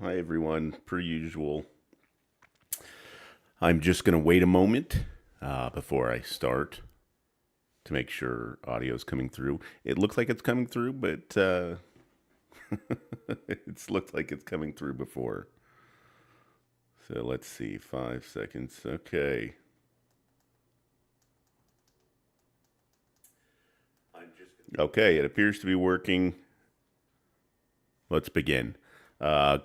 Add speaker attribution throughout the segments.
Speaker 1: Hi, everyone. Per usual, I'm just going to wait a moment before I start to make sure audio is coming through. It looks like it's coming through, but it's looked like it's coming through before. So let's see, 5 seconds. Okay. Okay, it appears to be working. Let's begin.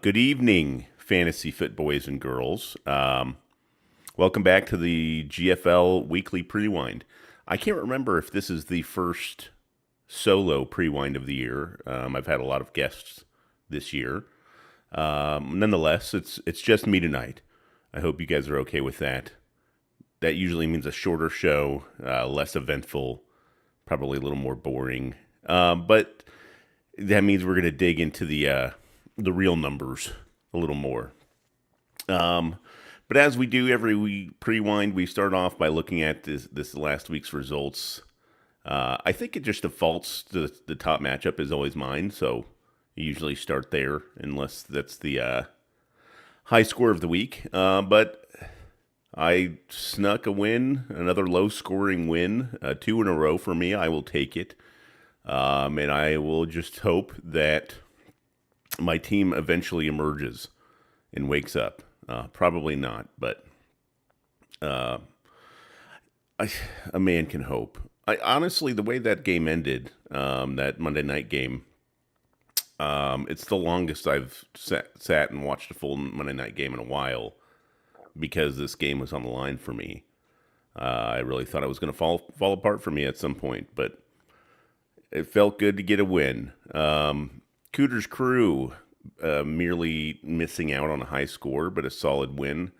Speaker 1: Good evening, Fantasy Fit boys and girls. Welcome back to the GFL Weekly Prewind. I can't remember if this is the first solo prewind of the year. I've had a lot of guests this year. Nonetheless, it's just me tonight. I hope you guys are okay with that. That usually means a shorter show, less eventful, probably a little more boring. But that means we're going to dig into the real numbers a little more. But as we do every week prewind, we start off by looking at this last week's results. I think it just defaults to the top matchup is always mine, so you usually start there unless that's the high score of the week. But I snuck a win, another low-scoring win, 2 in a row for me. I will take it, and I will just hope that my team eventually emerges and wakes up. Probably not, but a man can hope. I honestly, the way that game ended, that Monday night game, it's the longest I've sat and watched a full Monday night game in a while because this game was on the line for me. I really thought it was going to fall apart for me at some point, but it felt good to get a win. Cooter's Crew merely missing out on a high score, but a solid win.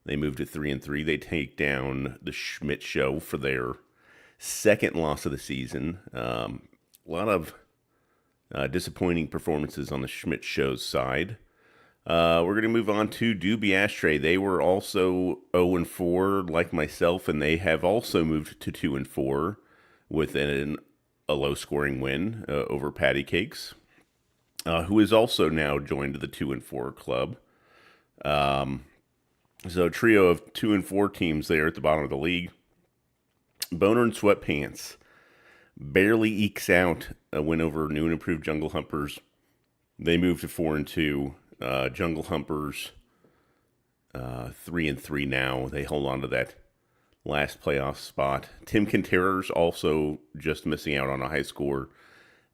Speaker 1: They move to 3-3. They take down the Schmidt Show for their second loss of the season. A lot of disappointing performances on the Schmidt Show's side. We're going to move on to Doobie Ashtray. They were also 0-4 like myself, and they have also moved to 2-4 with a low-scoring win over Patty Cakes, who is also now joined the 2-4 club. So a trio of 2-4 teams there at the bottom of the league. Boner and Sweatpants barely ekes out a win over new and improved Jungle Humpers. They move to 4-2. Jungle Humpers 3-3 now. They hold on to that last playoff spot. Timken Terrors also just missing out on a high score.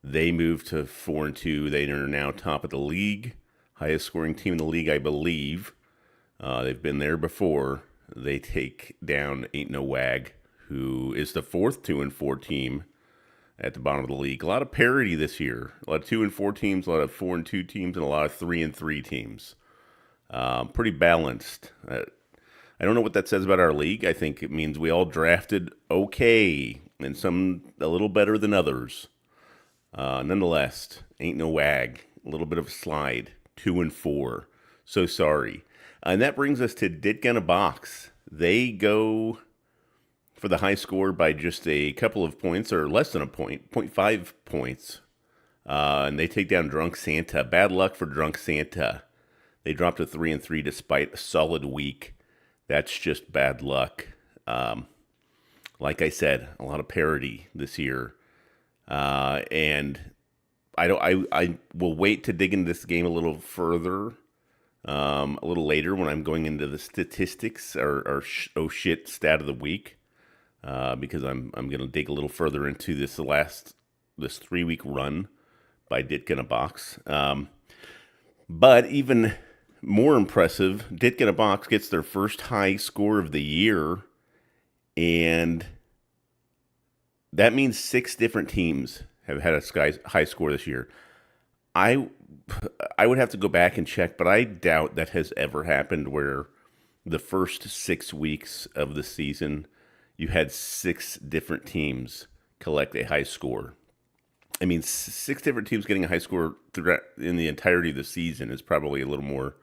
Speaker 1: They move to 4-2. They are now top of the league, highest scoring team in the league, I believe. They've been there before. They take down Ain't No Wag, who is the fourth 2-4 team at the bottom of the league. A lot of parity this year. A lot of 2-4 teams, a lot of 4-2 teams, and a lot of 3-3 teams. Pretty balanced. I don't know what that says about our league. I think it means we all drafted okay, and some a little better than others. Nonetheless, Ain't No Wag. A little bit of a slide. 2-4. So sorry. And that brings us to Ditka Box. They go for the high score by just a couple of points, or less than a point, 0.5 points. And they take down Drunk Santa. Bad luck for Drunk Santa. They dropped to 3-3 despite a solid week. That's just bad luck. Like I said, a lot of parity this year. And I will wait to dig into this game a little further, a little later when I'm going into the statistics or oh shit stat of the week, because I'm going to dig a little further into this 3-week run by Ditka in a Box. But even more impressive, Ditka in a Box gets their first high score of the year, and that means 6 different teams have had a high score this year. I would have to go back and check, but I doubt that has ever happened where the first 6 weeks of the season you had 6 different teams collect a high score. I mean, 6 different teams getting a high score in the entirety of the season is probably a little more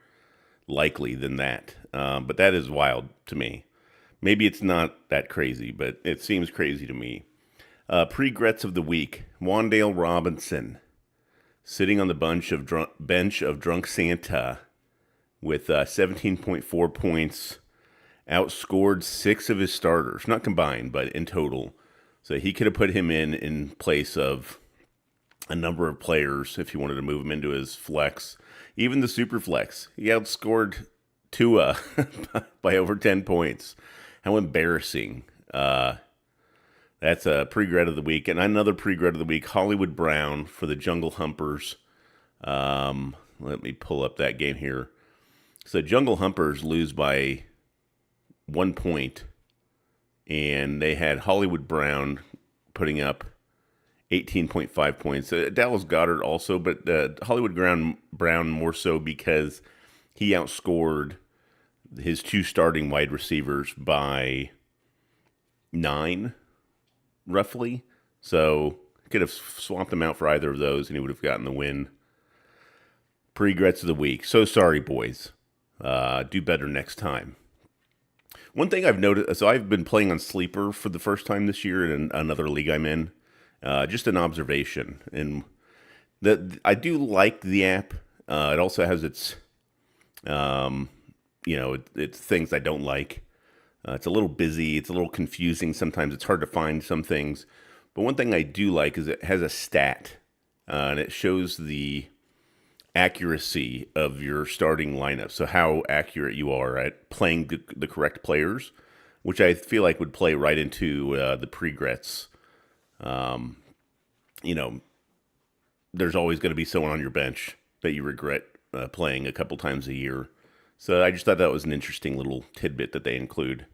Speaker 1: likely than that. But that is wild to me. Maybe it's not that crazy, but it seems crazy to me. Pre-grets of the week. Wandale Robinson sitting on the bench of Drunk Santa with 17.4 points, outscored 6 of his starters, not combined, but in total. So he could have put him in place of a number of players if he wanted to move him into his flex. Even the super flex, he outscored Tua by over 10 points. How embarrassing. That's a pre-grid of the week. And another pre-grid of the week, Hollywood Brown for the Jungle Humpers. Let me pull up that game here. So Jungle Humpers lose by 1 point, and they had Hollywood Brown putting up 18.5 points. Dallas Goedert also, but Hollywood Brown more so because he outscored his 2 starting wide receivers by 9, roughly. So could have swapped him out for either of those, and he would have gotten the win. Pre-grets of the week. So sorry, boys. Do better next time. One thing I've noticed, so I've been playing on Sleeper for the first time this year in another league I'm in. Just an observation, and I do like the app. It also has its, it's things I don't like. It's a little busy. It's a little confusing. Sometimes it's hard to find some things. But one thing I do like is it has a stat, and it shows the accuracy of your starting lineup. So how accurate you are at playing the correct players, which I feel like would play right into the pre-grets. There's always going to be someone on your bench that you regret playing a couple times a year. So I just thought that was an interesting little tidbit that they include.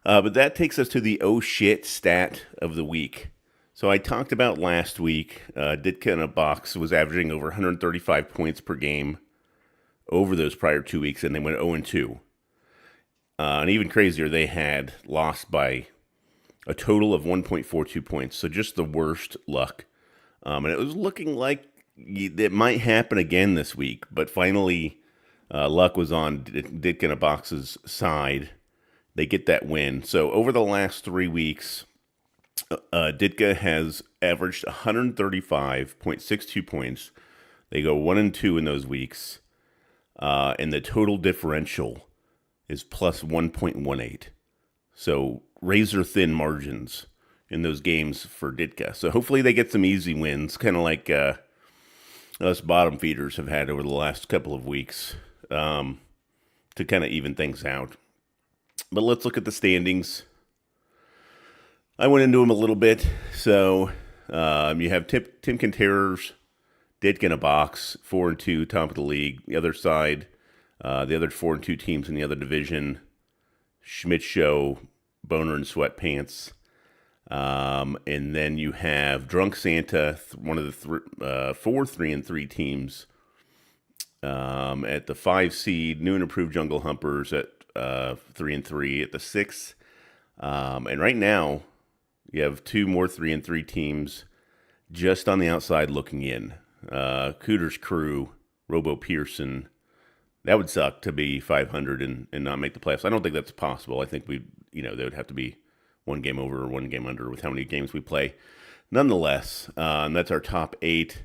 Speaker 1: But that takes us to the oh shit stat of the week. So I talked about last week, Ditka in a box was averaging over 135 points per game over those prior 2 weeks, and they went 0-2. And even crazier, they had lost by a total of 1.42 points. So just the worst luck. And it was looking like it might happen again this week, but finally luck was on Ditka in a box's side. They get that win. So over the last 3 weeks, Ditka has averaged 135.62 points. They go 1-2 in those weeks. And the total differential is plus 1.18. So razor thin margins in those games for Ditka. So hopefully they get some easy wins, kind of like us bottom feeders have had over the last couple of weeks to kind of even things out. But let's look at the standings. I went into them a little bit. So you have Tim Conterers, Ditka in a box, 4-2, top of the league. The other side, the other 4-2 teams in the other division, Schmidt Show, Boner and Sweatpants. And then you have Drunk Santa, one of the 4 3-3 teams at the 5 seed, New and Improved Jungle Humpers at 3-3 at the 6. And right now, you have 2 more 3-3 teams just on the outside looking in. Cooter's Crew, Robo Pearson. That would suck to be 500 and not make the playoffs. I don't think that's possible. I think they would have to be 1 game over or 1 game under with how many games we play. Nonetheless, that's our top 8.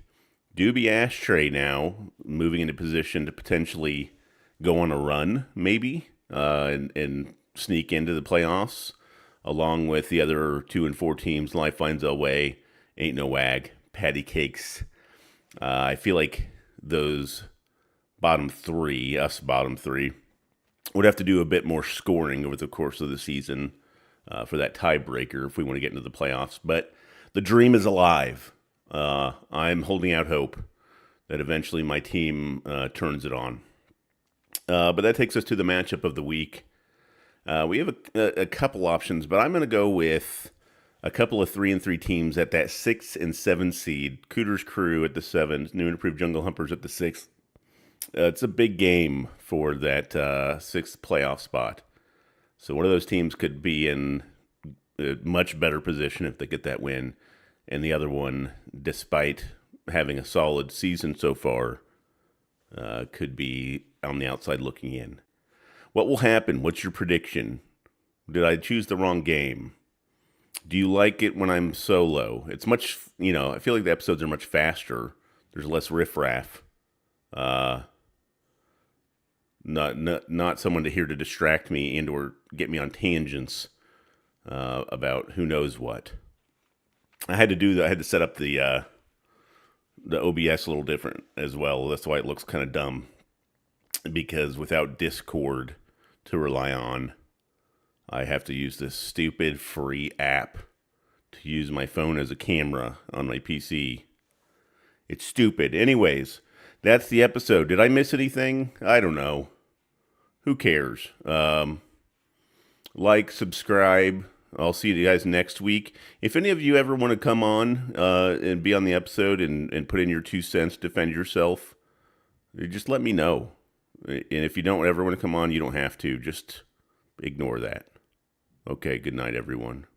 Speaker 1: Doobie Ashtray now moving into position to potentially go on a run, maybe, and sneak into the playoffs, along with the other 2 and 4 teams, Lifelines Elway, Ain't No Wag, Patty Cakes. I feel like those bottom 3, would have to do a bit more scoring over the course of the season for that tiebreaker if we want to get into the playoffs. But the dream is alive. I'm holding out hope that eventually my team turns it on. But that takes us to the matchup of the week. We have a couple options, but I'm going to go with a couple of 3-3 teams at that 6 and 7 seed. Cooter's Crew at the 7, New and Improved Jungle Humpers at the 6. It's a big game for that 6th playoff spot. So one of those teams could be in a much better position if they get that win. And the other one, despite having a solid season so far, could be on the outside looking in. What will happen? What's your prediction? Did I choose the wrong game? Do you like it when I'm solo? It's much, I feel like the episodes are much faster. There's less riffraff. Not someone to here to distract me and or get me on tangents about who knows what. I had to do that. I had to set up the OBS a little different as well. That's why it looks kind of dumb, because without Discord to rely on, I have to use this stupid free app to use my phone as a camera on my PC. It's stupid. Anyways, that's the episode. Did I miss anything? I don't know. Who cares? Like, subscribe. I'll see you guys next week. If any of you ever want to come on and be on the episode and put in your 2 cents, defend yourself, just let me know. And if you don't ever want to come on, you don't have to. Just ignore that. Okay, good night, everyone.